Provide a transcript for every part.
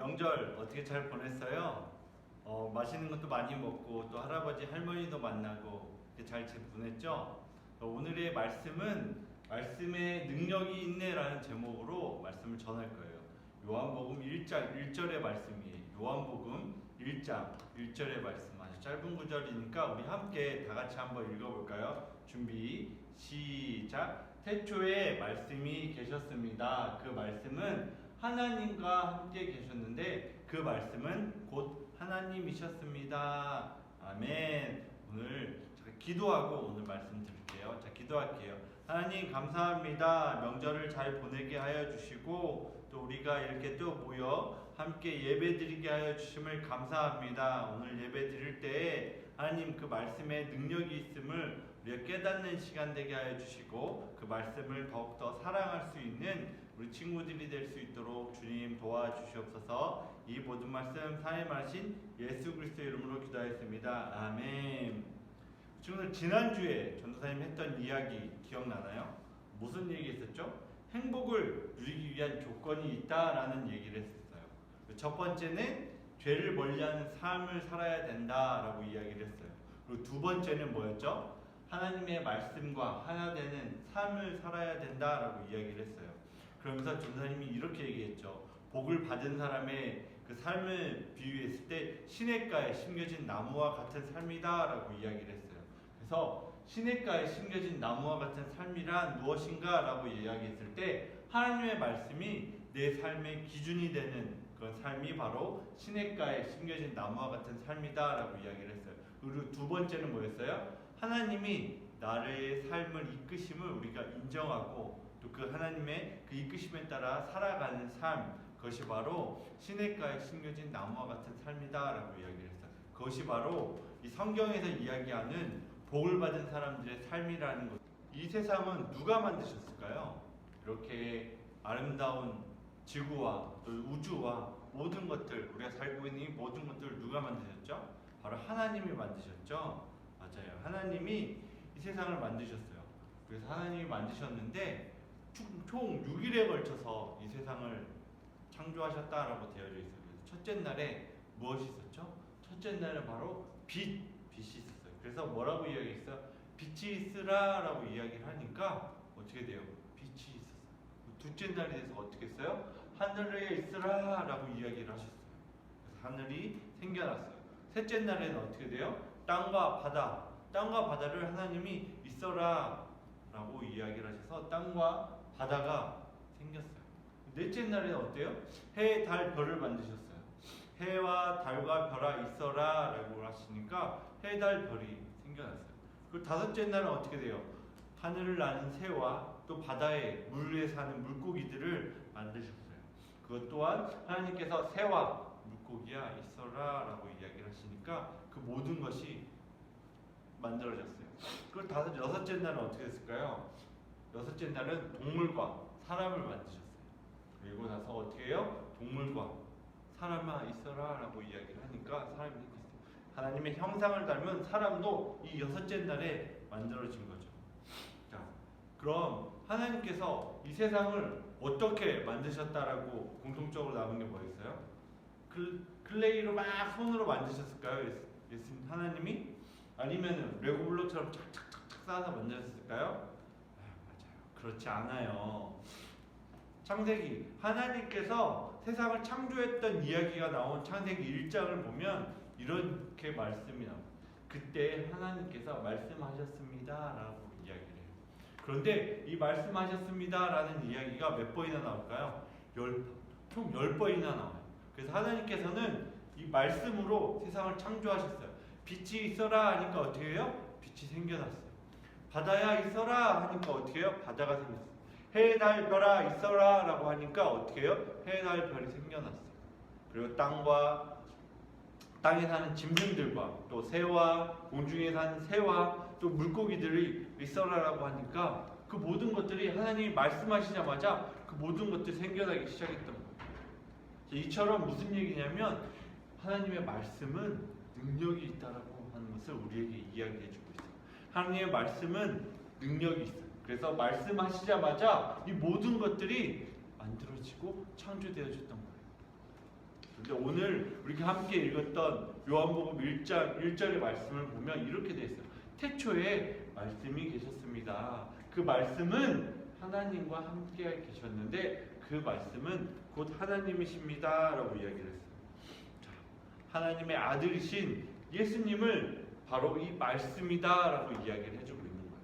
명절 어떻게 잘 보냈어요? 맛있는 것도 많이 먹고 또 할아버지 할머니도 만나고 잘 보냈죠? 오늘의 말씀은 말씀에 능력이 있네라는 제목으로 말씀을 전할 거예요. 요한복음 1장 1절의 말씀이에요. 요한복음 1장 1절의 말씀, 아주 짧은 구절이니까 우리 함께 다 같이 한번 읽어볼까요? 준비 시작. 태초에 말씀이 계셨습니다. 그 말씀은 하나님과 함께 계셨는데 그 말씀은 곧 하나님이셨습니다. 아멘. 오늘 기도하고 오늘 말씀 드릴게요. 자, 기도할게요. 하나님 감사합니다. 명절을 잘 보내게 하여 주시고 또 우리가 이렇게 또 모여 함께 예배 드리게 하여 주심을 감사합니다. 오늘 예배 드릴 때 하나님 그 말씀에 능력이 있음을 우리가 깨닫는 시간 되게 하여 주시고 그 말씀을 더욱더 사랑할 수 있는 우리 친구들이 될 수 있도록 주님 도와주시옵소서. 이 모든 말씀 사임하신 예수 그리스도의 이름으로 기도하였습니다. 아멘. 오늘 지난주에 전도사님 했던 이야기 기억나나요? 무슨 얘기 했었죠? 행복을 누리기 위한 조건이 있다라는 얘기를 했었어요. 첫 번째는 죄를 멀리하는 삶을 살아야 된다라고 이야기를 했어요. 그리고 두 번째는 뭐였죠? 하나님의 말씀과 하나 되는 삶을 살아야 된다라고 이야기를 했어요. 그러면서 전도사님이 이렇게 얘기했죠. 복을 받은 사람의 그 삶을 비유했을 때 시냇가에 심겨진 나무와 같은 삶이다라고 이야기를 했어요. 그래서 시냇가에 심겨진 나무와 같은 삶이란 무엇인가 라고 이야기했을 때 하나님의 말씀이 내 삶의 기준이 되는 그런 삶이 바로 시냇가에 심겨진 나무와 같은 삶이다 라고 이야기를 했어요. 그리고 두 번째는 뭐였어요? 하나님이 나의 삶을 이끄심을 우리가 인정하고 또 그 하나님의 그 이끄심에 따라 살아가는 삶, 그것이 바로 시냇가에 심겨진 나무와 같은 삶이다 라고 이야기를 했어요. 그것이 바로 이 성경에서 이야기하는 복을 받은 사람들의 삶이라는 것. 이 세상은 누가 만드셨을까요? 이렇게 아름다운 지구와 또 우주와 모든 것들, 우리가 살고 있는 이 모든 것들을 누가 만드셨죠? 바로 하나님이 만드셨죠? 맞아요. 하나님이 이 세상을 만드셨어요. 그래서 하나님이 만드셨는데 총 6일에 걸쳐서 이 세상을 창조하셨다라고 되어져 있어요. 그래서 첫째 날에 무엇이 있었죠? 첫째 날에 바로 빛이 있었어요. 그래서 뭐라고 이야기했어요? 빛이 있으라라고 이야기를 하니까 어떻게 돼요? 빛이 있었어요. 둘째 날이 돼서 어떻게 했어요? 하늘에 있으라라고 이야기를 하셨어요. 그래서 하늘이 생겨났어요. 셋째 날에는 어떻게 돼요? 땅과 바다를 하나님이 있어라라고 이야기를 하셔서 땅과 바다가 생겼어요. 넷째 날에는 어때요? 해, 달, 별을 만드셨어요. 해와 달과 별아 있어라 라고 하시니까 해, 달, 별이 생겨났어요. 그리고 다섯째 날은 어떻게 돼요? 하늘을 나는 새와 또 바다에 물에 사는 물고기들을 만드셨어요. 그것 또한 하나님께서 새와 물고기야 있어라 라고 이야기를 하시니까 그 모든 것이 만들어졌어요. 그리고 여섯째 날은 어떻게 됐을까요? 여섯째 날은 동물과 사람을 만드셨어요. 그리고 나서 어떻게 해요? 동물과 사람아 있어라 라고 이야기를 하니까 사람이 생겼어요. 하나님의 형상을 닮은 사람도 이 여섯째 날에 만들어진 거죠. 자, 그럼 하나님께서 이 세상을 어떻게 만드셨다라고 공통적으로 나온 게 뭐였어요? 클레이로 막 손으로 만드셨을까요? 예수님 하나님이? 아니면 레고블록처럼 착착착착 쌓아서 만드셨을까요? 맞아요. 그렇지 않아요. 창세기, 하나님께서 세상을 창조했던 이야기가 나온 창세기 1장을 보면 이렇게 말씀이 나옵니다. 그때 하나님께서 말씀하셨습니다 라고 이야기를 해요. 그런데 이 말씀하셨습니다 라는 이야기가 몇 번이나 나올까요? 총 10번이나 나와요. 그래서 하나님께서는 이 말씀으로 세상을 창조하셨어요. 빛이 있어라 하니까 어떻게 해요? 빛이 생겨났어요. 바다야 있어라 하니까 어떻게 해요? 바다가 생겼어요. 해, 달, 별아 있어라 라고 하니까 어떻게 해요? 해, 달, 별이 생겨났어요. 그리고 땅에 사는 짐승들과 또 새와 공중에 사는 새와 또 물고기들이 있어라 라고 하니까 그 모든 것들이 하나님이 말씀하시자마자 그 모든 것들이 생겨나기 시작했던 거예요. 이처럼 무슨 얘기냐면 하나님의 말씀은 능력이 있다라고 하는 것을 우리에게 이야기해주고 있어요. 하나님의 말씀은 능력이 있어요. 그래서 말씀하시자마자 이 모든 것들이 만들어지고 창조되어졌던 거예요. 근데 오늘 우리가 함께 읽었던 요한복음 1장 1절의 말씀을 보면 이렇게 되어 있어요. 태초에 말씀이 계셨습니다. 그 말씀은 하나님과 함께 계셨는데 그 말씀은 곧 하나님이십니다 라고 이야기를 했어요. 자, 하나님의 아들이신 예수님을 바로 이 말씀이다 라고 이야기를 해주고 있는 거예요.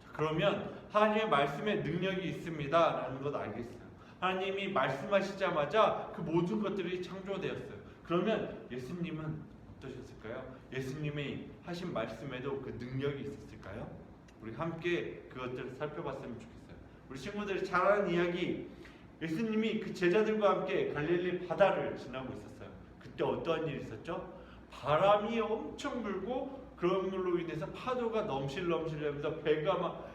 자, 그러면 하나님의 말씀에 능력이 있습니다 라는 것 알겠어요. 하나님이 말씀하시자마자 그 모든 것들이 창조되었어요. 그러면 예수님은 어떠셨을까요? 예수님이 하신 말씀에도 그 능력이 있었을까요? 우리 함께 그것들을 살펴봤으면 좋겠어요. 우리 친구들이 잘 아는 이야기, 예수님이 그 제자들과 함께 갈릴리 바다를 지나고 있었어요. 그때 어떠한 일이 있었죠? 바람이 엄청 불고 그런 걸로 인해서 파도가 넘실넘실하면서 배가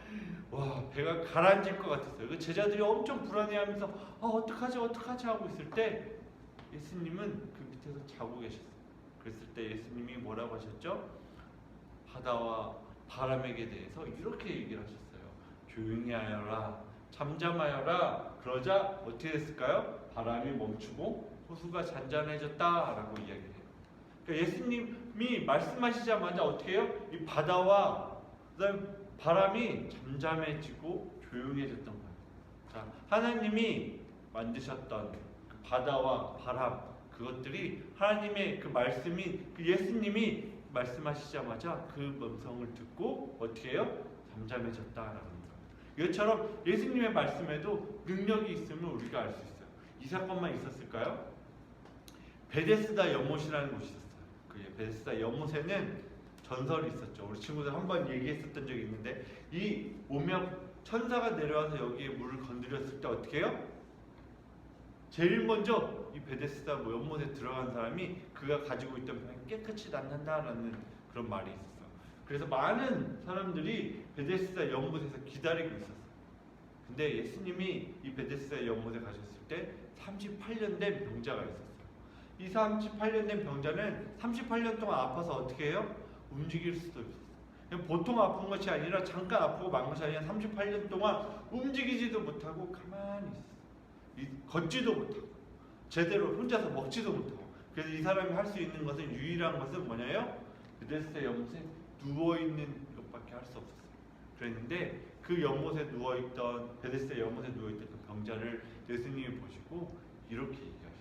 가라앉을 것 같았어요. 그 제자들이 엄청 불안해하면서 어떡하지 하고 있을 때 예수님은 그 밑에서 자고 계셨어요. 그랬을 때 예수님이 뭐라고 하셨죠? 바다와 바람에게 대해서 이렇게 얘기를 하셨어요. 조용히 하여라, 잠잠하여라. 그러자 어떻게 됐을까요? 바람이 멈추고 호수가 잔잔해졌다라고 이야기해요. 그러니까 예수님이 말씀하시자마자 어떻게 해요? 이 바다와 바람이 잠잠해지고 조용해졌던 거예요. 자, 하나님이 만드셨던 그 바다와 바람, 그것들이 하나님의 그 말씀이, 그 예수님이 말씀하시자마자 그 음성을 듣고 어떻게 해요? 잠잠해졌다라는 거예요. 이것처럼 예수님의 말씀에도 능력이 있음을 우리가 알 수 있어요. 이 사건만 있었을까요? 베데스다 연못이라는 곳이 있었어요. 그 베데스다 연못에는 전설이 있었죠. 우리 친구들 한번 얘기했었던 적이 있는데, 이 오명 천사가 내려와서 여기에 물을 건드렸을 때 어떻게 해요? 제일 먼저 이 베데스다 연못에 들어간 사람이 그가 가지고 있던 병이 깨끗이 낫는다라는 그런 말이 있었어요. 그래서 많은 사람들이 베데스다 연못에서 기다리고 있었어요. 근데 예수님이 이 베데스다 연못에 가셨을 때 38년 된 병자가 있었어요. 이 38년 된 병자는 38년 동안 아파서 어떻게 해요? 움직일 수도 없어요. 그냥 보통 아픈 것이 아니라 잠깐 아프고 만 것이 아니라 38년 동안 움직이지도 못하고 가만히 있어요. 걷지도 못하고 제대로 혼자서 먹지도 못하고. 그래서 이 사람이 할 수 있는 것은, 유일한 것은 뭐냐요? 베데스다 연못에 누워있는 것밖에 할 수 없었어요. 그랬는데 그 연못에 누워있던, 베데스다 연못에 누워있던 그 병자를 예수님이 보시고 이렇게 얘기하셨어요.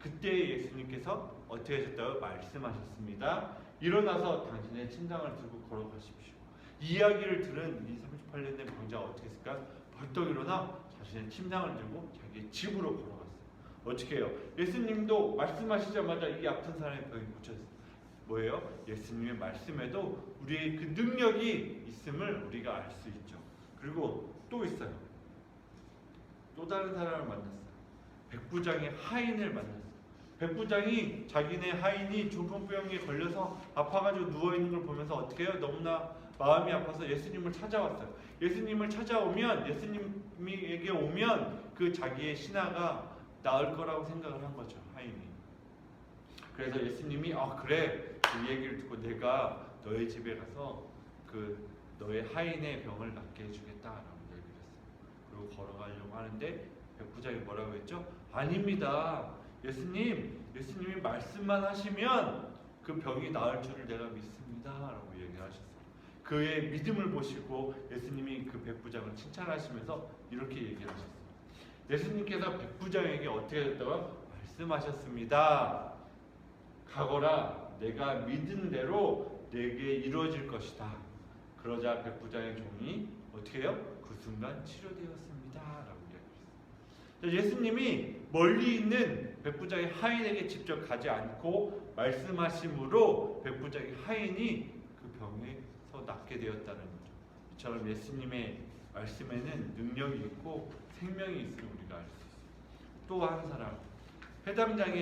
그때 예수님께서 어떻게 하셨다고? 말씀하셨습니다. 일어나서 당신의 침상을 들고 걸어가십시오. 이 이야기를 들은 이 38년 된 병자가 어떻게 했을까? 벌떡 일어나 자신의 침상을 들고 자기 집으로 걸어갔어요. 어떻게 해요? 예수님도 말씀하시자마자 이 아픈 사람의 병이 고쳐졌어요. 뭐예요? 예수님의 말씀에도 우리의 그 능력이 있음을 우리가 알 수 있죠. 그리고 또 있어요. 또 다른 사람을 만났어요. 백부장의 하인을 만났어요. 백부장이 자기네 하인이 중풍병에 걸려서 아파가지고 누워있는 걸 보면서 어떻게 해요? 너무나 마음이 아파서 예수님을 찾아왔어요. 예수님을 찾아오면, 예수님에게 오면 그 자기의 신하가 나을 거라고 생각을 한 거죠, 하인이. 그래서 예수님이 그래, 그 얘기를 듣고 내가 너의 집에 가서 그 너의 하인의 병을 낫게 해주겠다라고 얘기를 했어요. 그리고 걸어가려고 하는데 백부장이 뭐라고 했죠? 아닙니다. 예수님이 말씀만 하시면 그 병이 나을 줄을 내가 믿습니다 라고 얘기를 하셨어요. 그의 믿음을 보시고 예수님이 그 백부장을 칭찬하시면서 이렇게 얘기를 하셨어요. 예수님께서 백부장에게 어떻게 했다고? 말씀하셨습니다. 가거라, 내가 믿은 대로 내게 이루어질 것이다. 그러자 백부장의 종이 어떻게 해요? 그 순간 치료되었습니다 라고 이야기했어요. 예수님이 멀리 있는 백부장의 하인에게 직접 가지 않고 말씀하심으로 백부장의 하인이 그 병에서 낫게 되었다는 거죠. 이처럼 예수님의 말씀에는 능력이 있고 생명이 있음을 우리가 알 수 있어요. 또 한 사람, 회당장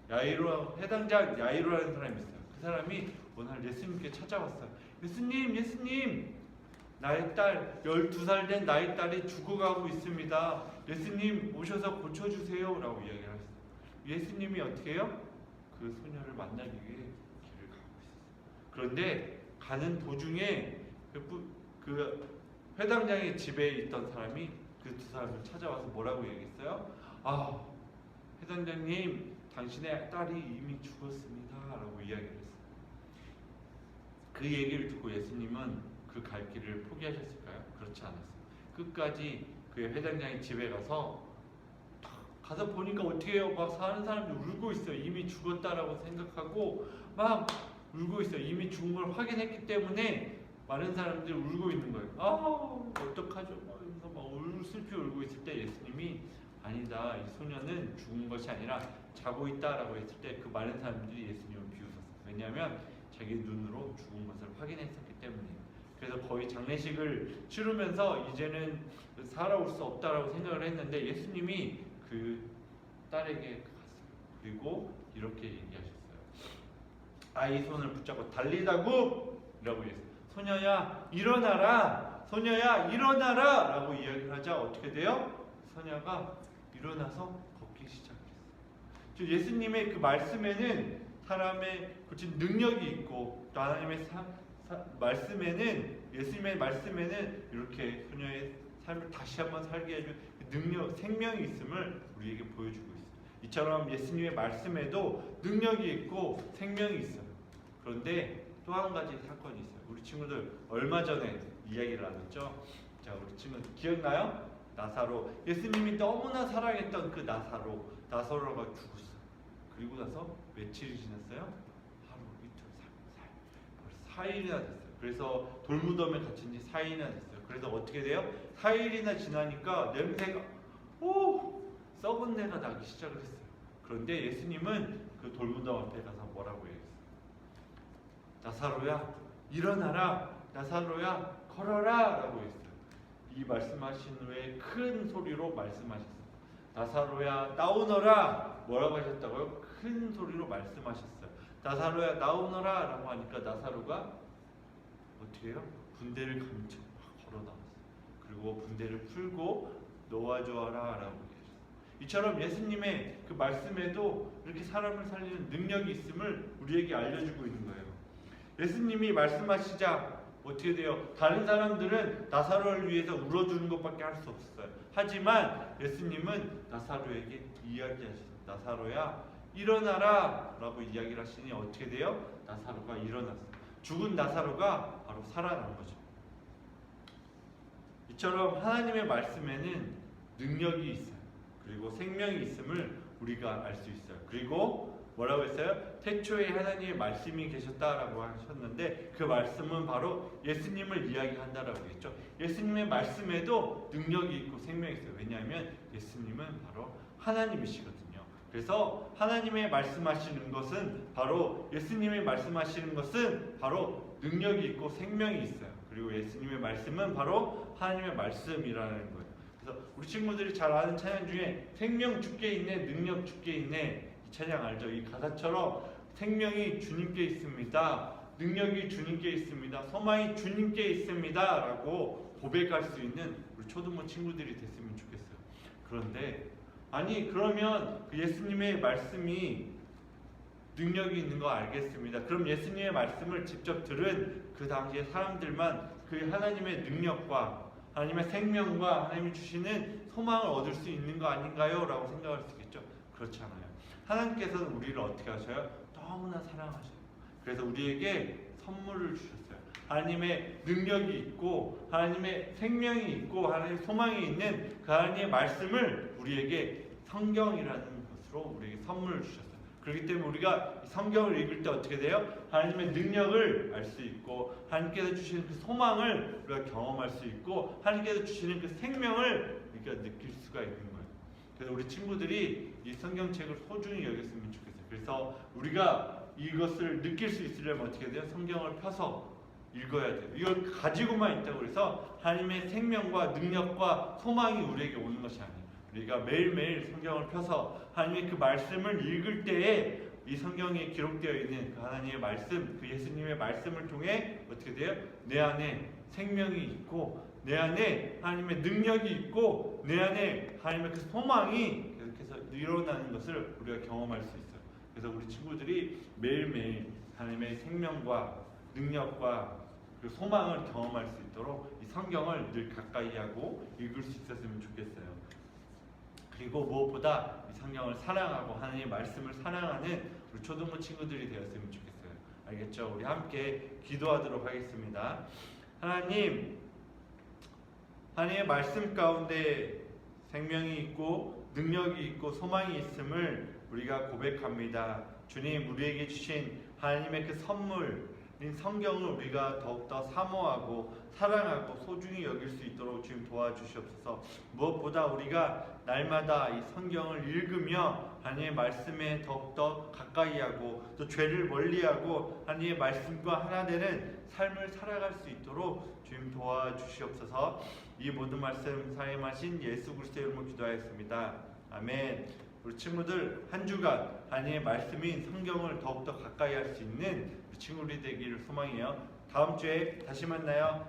야이로라는 사람이 있어요. 그 사람이 오늘 예수님께 찾아왔어요. 예수님, 나의 딸, 12살 된 나의 딸이 죽어가고 있습니다. 예수님 오셔서 고쳐주세요 라고 이야기를 했어요. 예수님이 어떻게 해요? 그 소녀를 만나기 위해 길을 가고 있었어요. 그런데 가는 도중에 그 회당장의 집에 있던 사람이 그 두 사람을 찾아와서 뭐라고 얘기했어요? 회당장님, 당신의 딸이 이미 죽었습니다 라고 이야기를 했어요. 그 얘기를 듣고 예수님은 그 갈 길을 포기하셨을까요? 그렇지 않았어요. 끝까지 그의 회당장의 집에 가서 보니까 어떻게 해요? 막 사는 사람들이 울고 있어요. 이미 죽었다라고 생각하고 막 울고 있어요. 이미 죽은 걸 확인했기 때문에 많은 사람들이 울고 있는 거예요. 어떡하죠? 막 슬피 울고 있을 때 예수님이 아니다. 이 소녀는 죽은 것이 아니라 자고 있다라고 했을 때 그 많은 사람들이 예수님을 비웃었어요. 왜냐하면 자기 눈으로 죽은 것을 확인했었기 때문이에요. 그래서 거의 장례식을 치르면서 이제는 살아올 수 없다라고 생각을 했는데 예수님이 그 딸에게 갔어요. 그리고 이렇게 얘기하셨어요. 아이 손을 붙잡고 달리다구 라고 했어요. 소녀야 일어나라, 소녀야 일어나라 라고 이야기를 하자 어떻게 돼요? 소녀가 일어나서 걷기 시작했어요. 예수님의 그 말씀에는 사람의 고친 능력이 있고 또 하나님의 말씀에는, 예수님의 말씀에는 이렇게 소녀의 삶을 다시 한번 살게 해줄 능력, 생명이 있음을 우리에게 보여주고 있어요. 이처럼 예수님의 말씀에도 능력이 있고 생명이 있어요. 그런데 또 한 가지 사건이 있어요. 우리 친구들 얼마 전에 이야기를 나눴죠. 자, 우리 친구들 기억나요? 나사로, 예수님이 너무나 사랑했던 그 나사로가 죽었어요. 그리고 나서 며칠이 지났어요? 하루, 이틀, 3일, 4일이나 됐어요. 그래서 돌무덤에 갇힌 지 4일이나 됐어요. 그래서 어떻게 돼요? 4일이나 지나니까 냄새가 썩은 내가 나기 시작을 했어요. 그런데 예수님은 그 돌무덤 앞에 가서 뭐라고 얘기했어요? 나사로야 일어나라, 나사로야 걸어라 라고 했어요. 이 말씀하신 후에 큰 소리로 말씀하셨어요. 나사로야 나오너라. 뭐라고 하셨다고요? 큰 소리로 말씀하셨어요. 나사로야 나오너라 라고 하니까 나사로가 어떻게 해요? 군대를 감춰 걸어 나왔어요. 그리고 군대를 풀고 놓아주어라 라고 얘기하셨어요. 이처럼 예수님의 그 말씀에도 이렇게 사람을 살리는 능력이 있음을 우리에게 알려주고 있는 거예요. 예수님이 말씀하시자 어떻게 돼요? 다른 사람들은 나사로를 위해서 울어주는 것밖에 할 수 없었어요. 하지만 예수님은 나사로에게 이야기하셨어요. 나사로야 일어나라 라고 이야기를 하시니 어떻게 돼요? 나사로가 일어났어요. 죽은 나사로가 바로 살아난 거죠. 이처럼 하나님의 말씀에는 능력이 있어요. 그리고 생명이 있음을 우리가 알 수 있어요. 그리고 뭐라고 했어요? 태초에 하나님의 말씀이 계셨다라고 하셨는데 그 말씀은 바로 예수님을 이야기한다라고 했죠. 예수님의 말씀에도 능력이 있고 생명이 있어요. 왜냐하면 예수님은 바로 하나님이시거든요. 그래서 하나님의 말씀하시는 것은 바로 예수님의 말씀하시는 것은 바로 능력이 있고 생명이 있어요. 그리고 예수님의 말씀은 바로 하나님의 말씀이라는 거예요. 그래서 우리 친구들이 잘 아는 찬양 중에 생명 주께 있네, 능력 주께 있네, 이 찬양 알죠? 이 가사처럼 생명이 주님께 있습니다, 능력이 주님께 있습니다, 소망이 주님께 있습니다 라고 고백할 수 있는 우리 초등부 친구들이 됐으면 좋겠어요. 그런데 아니 그러면 그 예수님의 말씀이 능력이 있는 거 알겠습니다. 그럼 예수님의 말씀을 직접 들은 그 당시의 사람들만 그 하나님의 능력과 하나님의 생명과 하나님이 주시는 소망을 얻을 수 있는 거 아닌가요? 라고 생각할 수 있겠죠. 그렇지 않아요. 하나님께서는 우리를 어떻게 하셔요? 너무나 사랑하셔요. 그래서 우리에게 선물을 주셨어요. 하나님의 능력이 있고 하나님의 생명이 있고 하나님의 소망이 있는 그 하나님의 말씀을 우리에게 성경이라는 것으로 우리에게 선물을 주셨어요. 그렇기 때문에 우리가 성경을 읽을 때 어떻게 돼요? 하나님의 능력을 알 수 있고 하나님께서 주시는 그 소망을 우리가 경험할 수 있고 하나님께서 주시는 그 생명을 우리가 느낄 수가 있는 거예요. 그래서 우리 친구들이 이 성경책을 소중히 여겼으면 좋겠어요. 그래서 우리가 이것을 느낄 수 있으려면 어떻게 돼요? 성경을 펴서 읽어야 돼요. 이걸 가지고만 있다고 해서 하나님의 생명과 능력과 소망이 우리에게 오는 것이 아니에요. 우리가 매일매일 성경을 펴서 하나님의 그 말씀을 읽을 때에 이 성경에 기록되어 있는 그 하나님의 말씀, 그 예수님의 말씀을 통해 어떻게 돼요? 내 안에 생명이 있고 내 안에 하나님의 능력이 있고 내 안에 하나님의 그 소망이 계속해서 일어나는 것을 우리가 경험할 수 있어요. 그래서 우리 친구들이 매일매일 하나님의 생명과 능력과 그 소망을 경험할 수 있도록 이 성경을 늘 가까이 하고 읽을 수 있었으면 좋겠어요. 그리고 무엇보다 이 성경을 사랑하고 하나님의 말씀을 사랑하는 우리 초등부 친구들이 되었으면 좋겠어요. 알겠죠? 우리 함께 기도하도록 하겠습니다. 하나님의 말씀 가운데 생명이 있고 능력이 있고 소망이 있음을 우리가 고백합니다. 주님, 우리에게 주신 하나님의 그 선물인 성경을 우리가 더욱더 사모하고 사랑하고 소중히 여길 수 있도록 주님 도와주시옵소서. 무엇보다 우리가 날마다 이 성경을 읽으며 하나님의 말씀에 더욱더 가까이 하고 또 죄를 멀리하고 하나님의 말씀과 하나 되는 삶을 살아갈 수 있도록 주님 도와주시옵소서. 이 모든 말씀 사임하신 예수 그리스도의 이름으로 기도하였습니다. 아멘. 우리 친구들 한 주간 하나님의 말씀인 성경을 더욱더 가까이 할 수 있는 우리 친구들이 되기를 소망해요. 다음 주에 다시 만나요.